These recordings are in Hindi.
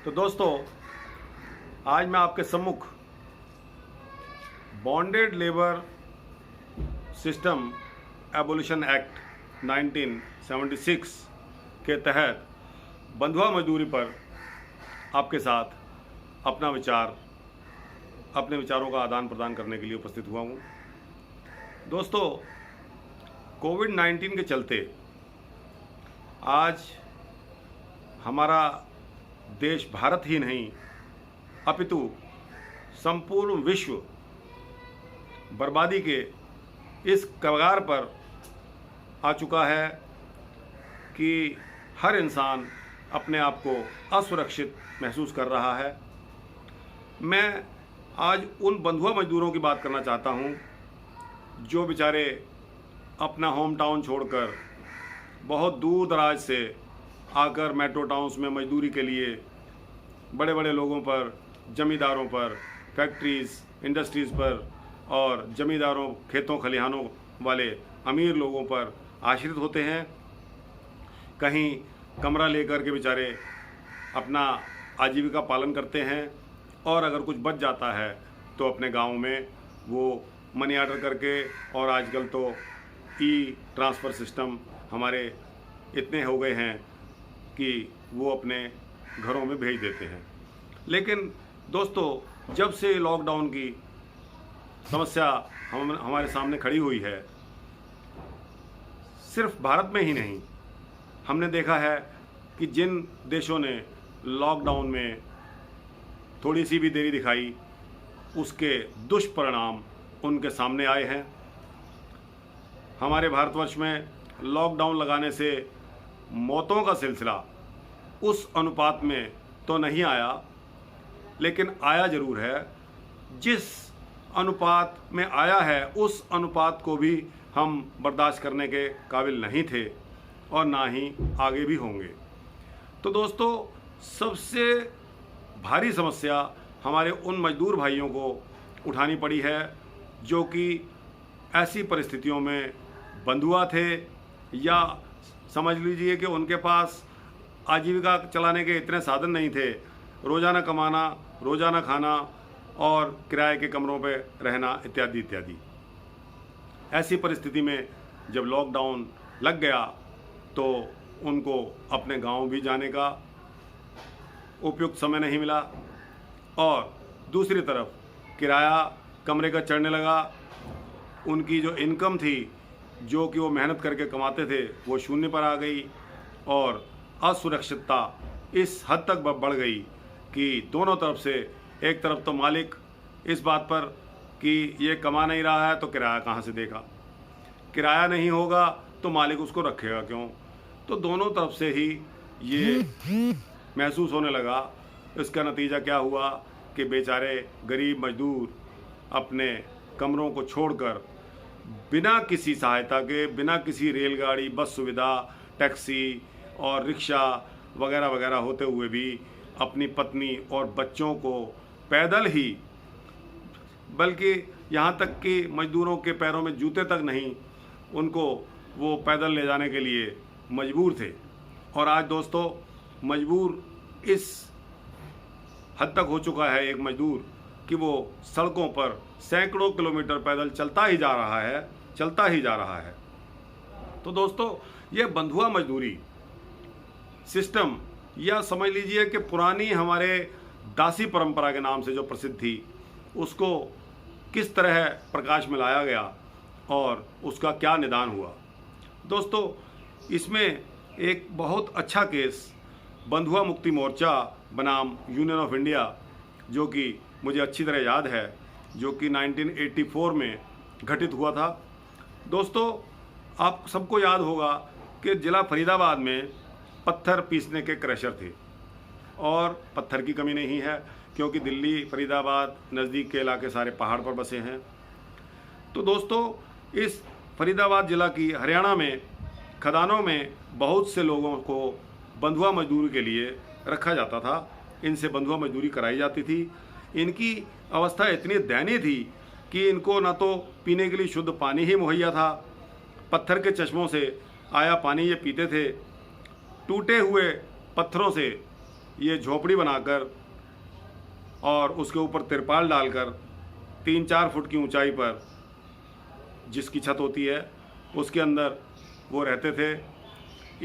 तो दोस्तों, आज मैं आपके सम्मुख bonded labour system abolition act 1976 के तहत बंधुआ मजदूरी पर आपके साथ अपने विचारों का आदान प्रदान करने के लिए उपस्थित हुआ हूँ। दोस्तों, कोविड-19 के चलते आज हमारा देश भारत ही नहीं अपितु संपूर्ण विश्व बर्बादी के इस कगार पर आ चुका है कि हर इंसान अपने आप को असुरक्षित महसूस कर रहा है। मैं आज उन बंधुआ मजदूरों की बात करना चाहता हूं जो बेचारे अपना होम टाउन छोड़कर बहुत दूर दराज से आकर मेट्रो टाउन्स में मजदूरी के लिए बड़े बड़े लोगों पर, ज़मींदारों पर, फैक्ट्रीज़, इंडस्ट्रीज़ पर और ज़मींदारों, खेतों खलिहानों वाले अमीर लोगों पर आश्रित होते हैं। कहीं कमरा लेकर के बेचारे अपना आजीविका पालन करते हैं और अगर कुछ बच जाता है तो अपने गांव में वो मनी ऑर्डर करके, और आजकल तो ई ट्रांसफ़र सिस्टम हमारे इतने हो गए हैं कि वो अपने घरों में भेज देते हैं। लेकिन दोस्तों, जब से लॉकडाउन की समस्या हमारे सामने खड़ी हुई है, सिर्फ भारत में ही नहीं, हमने देखा है कि जिन देशों ने लॉकडाउन में थोड़ी सी भी देरी दिखाई, उसके दुष्परिणाम उनके सामने आए हैं। हमारे भारतवर्ष में लॉकडाउन लगाने से मौतों का सिलसिला उस अनुपात में तो नहीं आया, लेकिन आया ज़रूर है। जिस अनुपात में आया है उस अनुपात को भी हम बर्दाश्त करने के काबिल नहीं थे और ना ही आगे भी होंगे। तो दोस्तों, सबसे भारी समस्या हमारे उन मजदूर भाइयों को उठानी पड़ी है जो कि ऐसी परिस्थितियों में बंधुआ थे, या समझ लीजिए कि उनके पास आजीविका चलाने के इतने साधन नहीं थे। रोज़ाना कमाना, रोज़ाना खाना और किराए के कमरों पे रहना इत्यादि इत्यादि। ऐसी परिस्थिति में जब लॉकडाउन लग गया तो उनको अपने गांव भी जाने का उपयुक्त समय नहीं मिला, और दूसरी तरफ किराया कमरे का चढ़ने लगा। उनकी जो इनकम थी, जो कि वो मेहनत करके कमाते थे, वो शून्य पर आ गई और असुरक्षितता इस हद तक बढ़ गई कि दोनों तरफ से, एक तरफ तो मालिक इस बात पर कि ये कमा नहीं रहा है तो किराया कहाँ से देगा, किराया नहीं होगा तो मालिक उसको रखेगा क्यों। तो दोनों तरफ से ही ये महसूस होने लगा। इसका नतीजा क्या हुआ कि बेचारे गरीब मजदूर अपने कमरों को छोड़कर बिना किसी सहायता के, बिना किसी रेलगाड़ी, बस सुविधा, टैक्सी और रिक्शा वगैरह वगैरह होते हुए भी अपनी पत्नी और बच्चों को पैदल ही, बल्कि यहाँ तक कि मजदूरों के पैरों में जूते तक नहीं, उनको वो पैदल ले जाने के लिए मजबूर थे। और आज दोस्तों, मजबूर इस हद तक हो चुका है एक मजदूर कि वो सड़कों पर सैकड़ों किलोमीटर पैदल चलता ही जा रहा है। तो दोस्तों, ये बंधुआ मजदूरी सिस्टम, या समझ लीजिए कि पुरानी हमारे दासी परंपरा के नाम से जो प्रसिद्ध थी, उसको किस तरह प्रकाश में लाया गया और उसका क्या निदान हुआ। दोस्तों, इसमें एक बहुत अच्छा केस बंधुआ मुक्ति मोर्चा बनाम यूनियन ऑफ इंडिया, जो कि मुझे अच्छी तरह याद है, जो कि 1984 में घटित हुआ था। दोस्तों, आप सबको याद होगा कि ज़िला फरीदाबाद में पत्थर पीसने के क्रशर थे, और पत्थर की कमी नहीं है क्योंकि दिल्ली, फरीदाबाद नज़दीक के इलाके सारे पहाड़ पर बसे हैं। तो दोस्तों, इस फरीदाबाद ज़िला की हरियाणा में खदानों में बहुत से लोगों को बंधुआ मजदूरी के लिए रखा जाता था। इनसे बंधुआ मजदूरी कराई जाती थी। इनकी अवस्था इतनी दयनीय थी कि इनको ना तो पीने के लिए शुद्ध पानी ही मुहैया था, पत्थर के चश्मों से आया पानी ये पीते थे। टूटे हुए पत्थरों से ये झोपड़ी बनाकर और उसके ऊपर तिरपाल डालकर 3-4 फुट की ऊंचाई पर जिसकी छत होती है उसके अंदर वो रहते थे।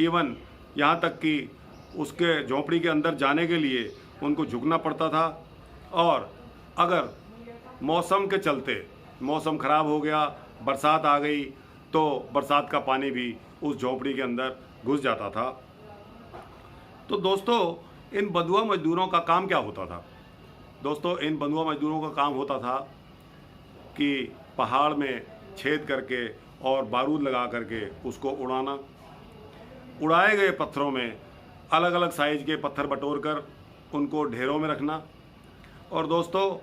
इवन यहाँ तक कि उसके झोपड़ी के अंदर जाने के लिए उनको झुकना पड़ता था, और अगर मौसम के चलते मौसम ख़राब हो गया, बरसात आ गई, तो बरसात का पानी भी उस झोपड़ी के अंदर घुस जाता था। तो दोस्तों, इन बंधुआ मजदूरों का काम क्या होता था? दोस्तों, इन बंधुआ मजदूरों का काम होता था कि पहाड़ में छेद करके और बारूद लगा करके उसको उड़ाना, उड़ाए गए पत्थरों में अलग अलग साइज के पत्थर बटोर कर उनको ढेरों में रखना, और दोस्तों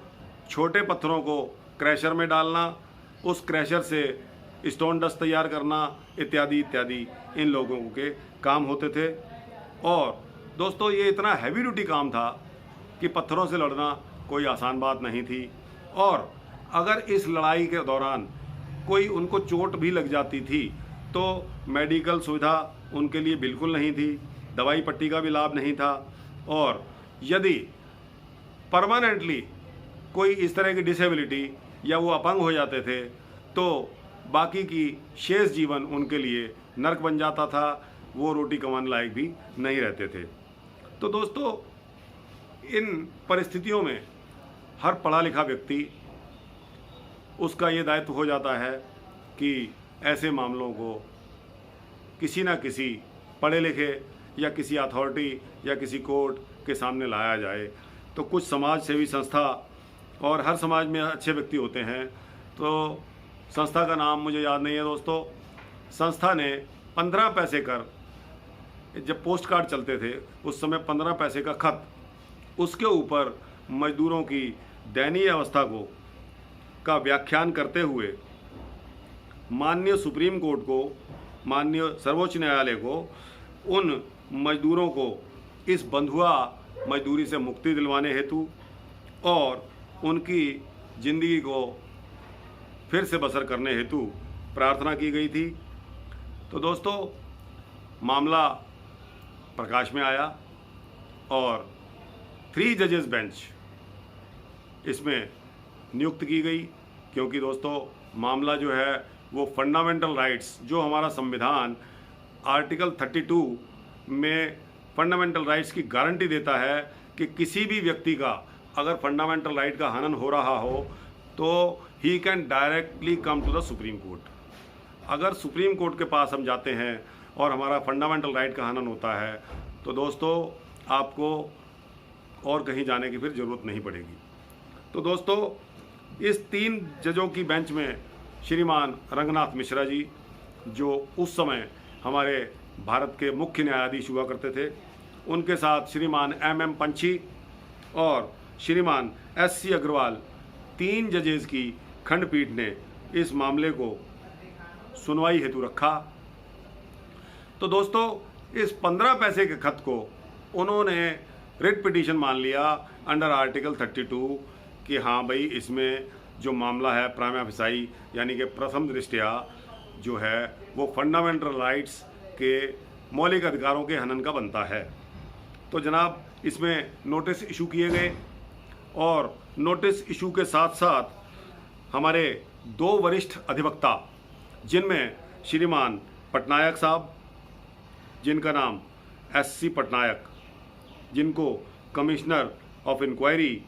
छोटे पत्थरों को क्रैशर में डालना, उस क्रैशर से स्टोन डस्ट तैयार करना, इत्यादि इत्यादि इन लोगों के काम होते थे। और दोस्तों ये इतना हैवी ड्यूटी काम था कि पत्थरों से लड़ना कोई आसान बात नहीं थी, और अगर इस लड़ाई के दौरान कोई उनको चोट भी लग जाती थी तो मेडिकल सुविधा उनके लिए बिल्कुल नहीं थी, दवाई पट्टी का भी लाभ नहीं था, और यदि परमानेंटली कोई इस तरह की डिसेबिलिटी या वो अपंग हो जाते थे तो बाकी की शेष जीवन उनके लिए नर्क बन जाता था, वो रोटी कमाने लायक भी नहीं रहते थे। तो दोस्तों, इन परिस्थितियों में हर पढ़ा लिखा व्यक्ति उसका ये दायित्व हो जाता है कि ऐसे मामलों को किसी न किसी पढ़े लिखे या किसी अथॉरिटी या किसी कोर्ट के सामने लाया जाए। तो कुछ समाज सेवी संस्था, और हर समाज में अच्छे व्यक्ति होते हैं, तो संस्था का नाम मुझे याद नहीं है दोस्तों, संस्था ने 15 पैसे कर, जब पोस्ट कार्ड चलते थे उस समय 15 पैसे का खत, उसके ऊपर मजदूरों की दयनीय अवस्था का व्याख्यान करते हुए माननीय सुप्रीम कोर्ट को, माननीय सर्वोच्च न्यायालय को उन मजदूरों को इस बंधुआ मजदूरी से मुक्ति दिलवाने हेतु और उनकी ज़िंदगी को फिर से बसर करने हेतु प्रार्थना की गई थी। तो दोस्तों, मामला प्रकाश में आया और 3 जजेस बेंच इसमें नियुक्त की गई, क्योंकि दोस्तों मामला जो है वो फंडामेंटल राइट्स, जो हमारा संविधान आर्टिकल 32 में फंडामेंटल राइट्स की गारंटी देता है कि किसी भी व्यक्ति का अगर फंडामेंटल राइट का हनन हो रहा हो तो ही can directly come to the Supreme Court. अगर सुप्रीम कोर्ट के पास हम जाते हैं और हमारा फंडामेंटल राइट का हनन होता है तो दोस्तों आपको और कहीं जाने की फिर ज़रूरत नहीं पड़ेगी। तो दोस्तों, इस 3 जजों की बेंच में श्रीमान रंगनाथ मिश्रा जी, जो उस समय हमारे भारत के मुख्य न्यायाधीश हुआ करते थे, उनके साथ श्रीमान MM पंछी और श्रीमान SC अग्रवाल, 3 जजेस की खंडपीठ ने इस मामले को सुनवाई हेतु रखा। तो दोस्तों, इस 15 पैसे के खत को उन्होंने रिट पिटीशन मान लिया अंडर आर्टिकल 32 कि हाँ भाई, इसमें जो मामला है प्राइमा फेसाई यानी कि प्रथम दृष्टया जो है वो फंडामेंटल राइट्स के मौलिक अधिकारों के हनन का बनता है। तो जनाब, इसमें नोटिस इशू किए गए, और नोटिस इशू के साथ साथ हमारे 2 वरिष्ठ अधिवक्ता, जिनमें श्रीमान पटनायक साहब, जिनका नाम SC पटनायक, जिनको commissioner of inquiry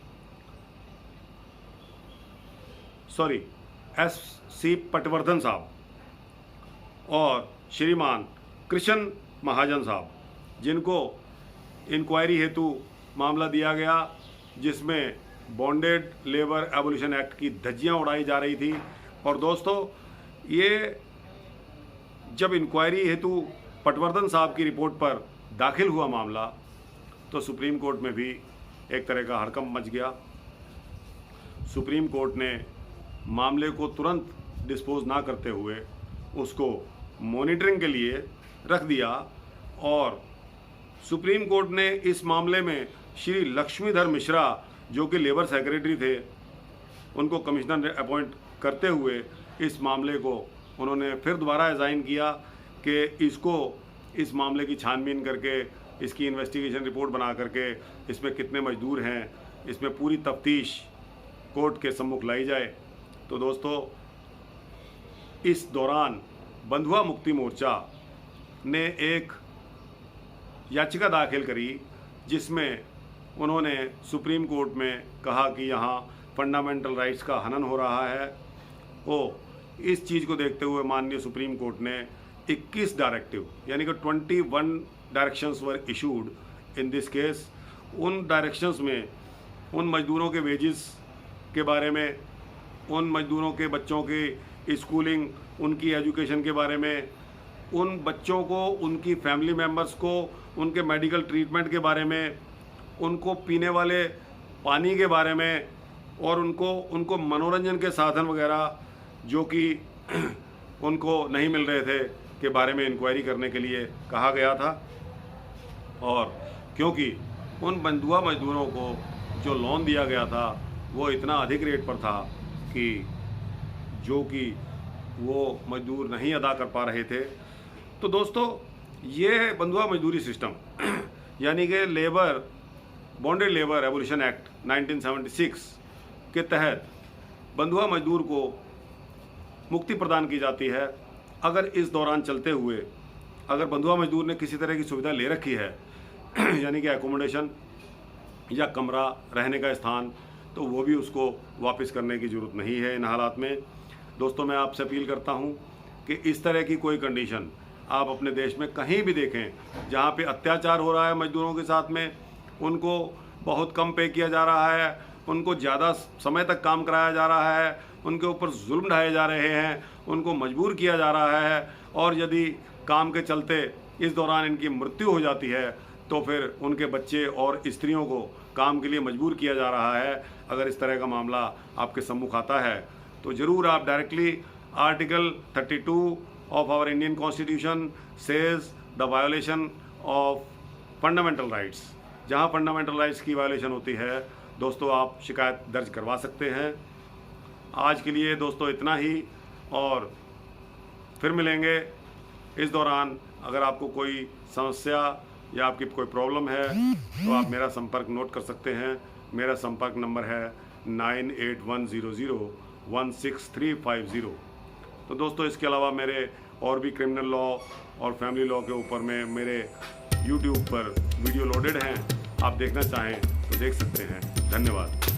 SC Patwardhan साहब, और श्रीमान कृष्ण महाजन साहब, जिनको इंक्वायरी हेतु मामला दिया गया जिसमें बॉन्डेड लेबर एबोलिशन एक्ट की धज्जियां उड़ाई जा रही थी। और दोस्तों, ये जब इंक्वायरी हेतु पटवर्धन साहब की रिपोर्ट पर दाखिल हुआ मामला, तो सुप्रीम कोर्ट में भी एक तरह का हड़कंप मच गया। सुप्रीम कोर्ट ने मामले को तुरंत डिस्पोज ना करते हुए उसको मॉनिटरिंग के लिए रख दिया, और सुप्रीम कोर्ट ने इस मामले में श्री लक्ष्मीधर मिश्रा, जो कि लेबर सेक्रेटरी थे, उनको कमिश्नर अपॉइंट करते हुए इस मामले को उन्होंने फिर दोबारा असाइन किया कि इसको इस मामले की छानबीन करके इसकी इन्वेस्टिगेशन रिपोर्ट बना करके इसमें कितने मजदूर हैं, इसमें पूरी तफ्तीश कोर्ट के सम्मुख लाई जाए। तो दोस्तों, इस दौरान बंधुआ मुक्ति मोर्चा ने एक याचिका दाखिल करी जिसमें उन्होंने सुप्रीम कोर्ट में कहा कि यहाँ फंडामेंटल राइट्स का हनन हो रहा है। इस चीज़ को देखते हुए माननीय सुप्रीम कोर्ट ने 21 डायरेक्टिव यानी कि 21 directions were issued in this case. उन डायरेक्शंस में उन मजदूरों के वेजेस के बारे में, उन मजदूरों के बच्चों की स्कूलिंग, उनकी एजुकेशन के बारे में, उन बच्चों को, उनकी फैमिली मेम्बर्स को, उनके मेडिकल ट्रीटमेंट के बारे में, उनको पीने वाले पानी के बारे में और उनको मनोरंजन के साधन वगैरह जो कि उनको नहीं मिल रहे थे के बारे में इंक्वायरी करने के लिए कहा गया था। और क्योंकि उन बंधुआ मजदूरों को जो लोन दिया गया था वो इतना अधिक रेट पर था कि जो कि वो मजदूर नहीं अदा कर पा रहे थे। तो दोस्तों, ये बंधुआ मजदूरी सिस्टम यानी कि बॉन्डेड लेबर एबोलिशन एक्ट 1976 के तहत बंधुआ मजदूर को मुक्ति प्रदान की जाती है अगर इस दौरान चलते हुए अगर बंधुआ मजदूर ने किसी तरह की सुविधा ले रखी है यानी कि एकोमोडेशन या कमरा, रहने का स्थान, तो वो भी उसको वापस करने की ज़रूरत नहीं है इन हालात में। दोस्तों, मैं आपसे अपील करता हूँ कि इस तरह की कोई कंडीशन आप अपने देश में कहीं भी देखें जहाँ पे अत्याचार हो रहा है मजदूरों के साथ में, उनको बहुत कम पे किया जा रहा है, उनको ज़्यादा समय तक काम कराया जा रहा है, उनके ऊपर जुल्म ढाए जा रहे हैं, उनको मजबूर किया जा रहा है, और यदि काम के चलते इस दौरान इनकी मृत्यु हो जाती है तो फिर उनके बच्चे और स्त्रियों को काम के लिए मजबूर किया जा रहा है। अगर इस तरह का मामला आपके सम्मुख आता है तो ज़रूर आप directly article 32 of our Indian constitution says the violation of fundamental rights, जहां फंडामेंटल राइट्स की वायोलेशन होती है दोस्तों, आप शिकायत दर्ज करवा सकते हैं। आज के लिए दोस्तों इतना ही, और फिर मिलेंगे। इस दौरान अगर आपको कोई समस्या या आपकी कोई प्रॉब्लम है तो आप मेरा संपर्क नोट कर सकते हैं। मेरा संपर्क नंबर है 9810016350। तो दोस्तों, इसके अलावा मेरे और भी क्रिमिनल लॉ और फैमिली लॉ के ऊपर में मेरे YouTube पर वीडियो लोडेड हैं, आप देखना चाहें तो देख सकते हैं। धन्यवाद।